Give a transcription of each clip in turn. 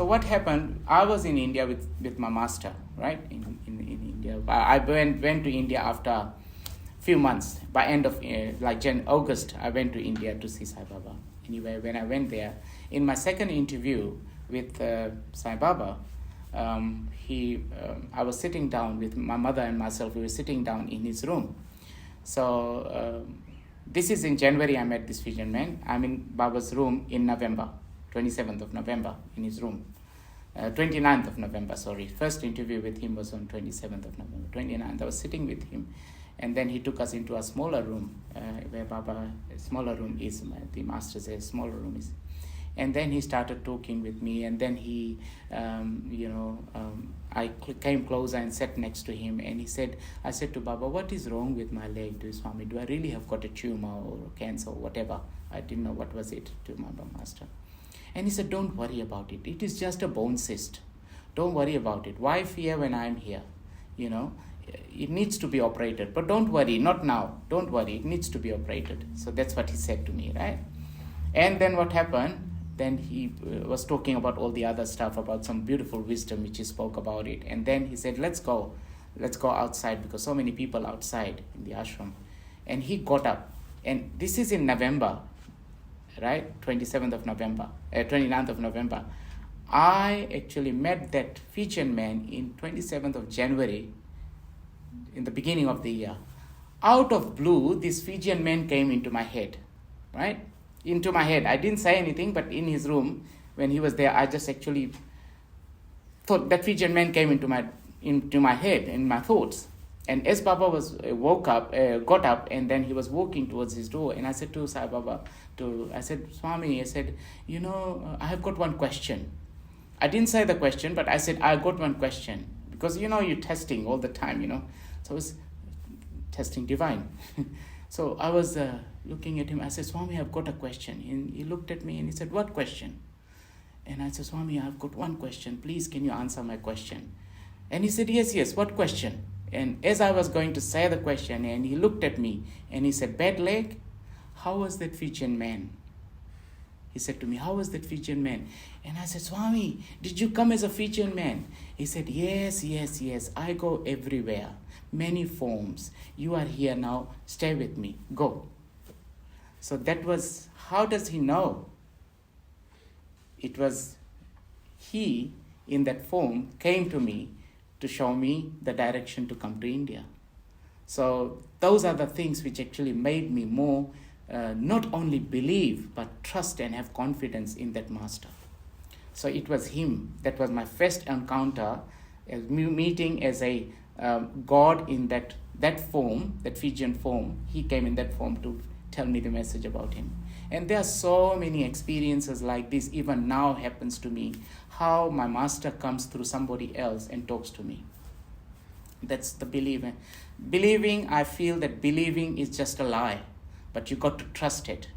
So what happened, I was in India with my master, right, in India. I went to India after a few months. By end of August, I went to India to see Sai Baba. Anyway, when I went there, in my second interview with Sai Baba, I was sitting down with my mother and myself. We were sitting down in his room. So this is in January. I met this Fijian man. I'm in Baba's room in November, 27th of November, in his room. 29th of November, sorry. First interview with him was on 27th of November. 29th, I was sitting with him. And then he took us into a smaller room, where Baba, a smaller room is, the master says, smaller room is. And then he started talking with me, and then he, I came closer and sat next to him, and I said to Baba, what is wrong with my leg, Swami? Do I really have got a tumor or cancer or whatever? I didn't know what was it to my master. And he said, don't worry about it. It is just a bone cyst. Don't worry about it. Why fear when I'm here? It needs to be operated. But don't worry, not now. Don't worry, it needs to be operated. So that's what he said to me, right? And then what happened? Then he was talking about all the other stuff, about some beautiful wisdom which he spoke about it. And then he said, let's go outside, because so many people outside in the ashram. And he got up. And this is in November, right? 29th of November. I actually met that Fijian man in 27th of January, in the beginning of the year. Out of blue, this Fijian man came into my head, right? Into my head. I didn't say anything, but in his room, when he was there, I just actually thought that Fijian man came into my head, in my thoughts. And as Baba got up, and then he was walking towards his door, and I said to Sai Baba, Swami, I said, I have got one question. I didn't say the question, but I said, I got one question. Because, you're testing all the time, So I was testing divine. So I was looking at him. I said, Swami, I've got a question. And he looked at me and he said, what question? And I said, Swami, I've got one question. Please, can you answer my question? And he said, yes, what question? And as I was going to say the question, and he looked at me and he said, bad leg? How was that Fijian man? He said to me, how was that Fijian man? And I said, Swami, did you come as a Fijian man? He said, yes, I go everywhere. Many forms. You are here now. Stay with me. Go. So that was, how does he know? It was he, in that form, came to me to show me the direction to come to India. So those are the things which actually made me more not only believe, but trust and have confidence in that master. So it was him. That was my first encounter, meeting as a God in that form, that Fijian form. He came in that form to tell me the message about him. And there are so many experiences like this, even now happens to me, how my master comes through somebody else and talks to me. That's the believing. I feel that believing is just a lie, but you got to trust it.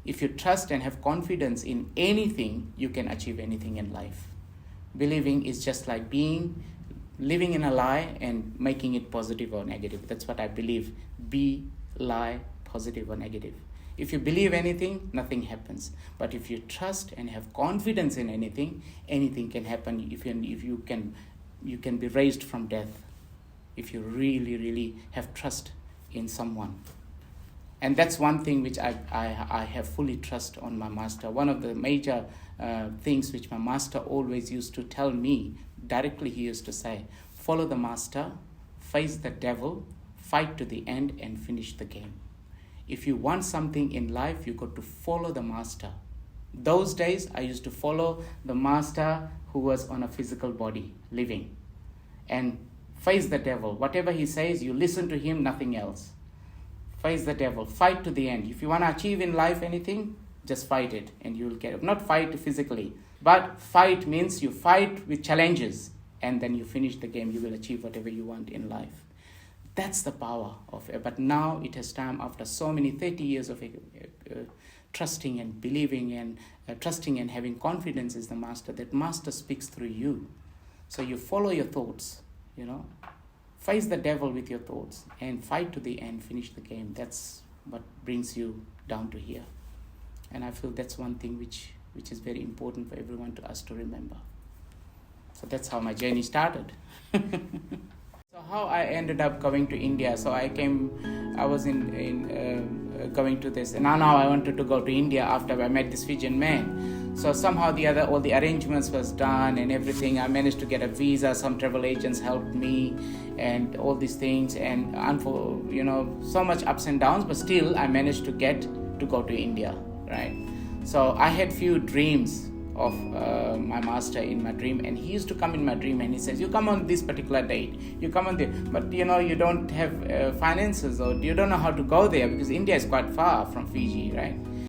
If you trust and have confidence in anything, you can achieve anything in life. Believing is just like living in a lie and making it positive or negative. That's what I believe. Be, lie, positive or negative. If you believe anything, nothing happens. But if you trust and have confidence in anything, anything can happen. If you can be raised from death. If you really, really have trust in someone. And that's one thing which I have fully trust on my master. One of the major things which my master always used to tell me, directly he used to say, follow the master, face the devil, fight to the end and finish the game. If you want something in life, you got to follow the master. Those days, I used to follow the master who was on a physical body, living. And face the devil. Whatever he says, you listen to him, nothing else. Face the devil. Fight to the end. If you want to achieve in life anything, just fight it and you will get it. Not fight physically, but fight means you fight with challenges and then you finish the game. You will achieve whatever you want in life. That's the power of it. But now it has time, after so many 30 years of trusting and believing and trusting and having confidence is the master. That master speaks through you. So you follow your thoughts, Face the devil with your thoughts and fight to the end, finish the game. That's what brings you down to here. And I feel that's one thing which is very important for everyone us to remember. So that's how my journey started. So how I ended up going to India. So I was going to this, and now I wanted to go to India after I met this Fijian man. So somehow all the arrangements was done and everything. I managed to get a visa. Some travel agents helped me, and all these things. And so much ups and downs, but still I managed to get to go to India, right? So I had few dreams of my master in my dream, and he used to come in my dream and he says, you come on this particular date, you come on there, but you don't have finances, or you don't know how to go there because India is quite far from Fiji, right?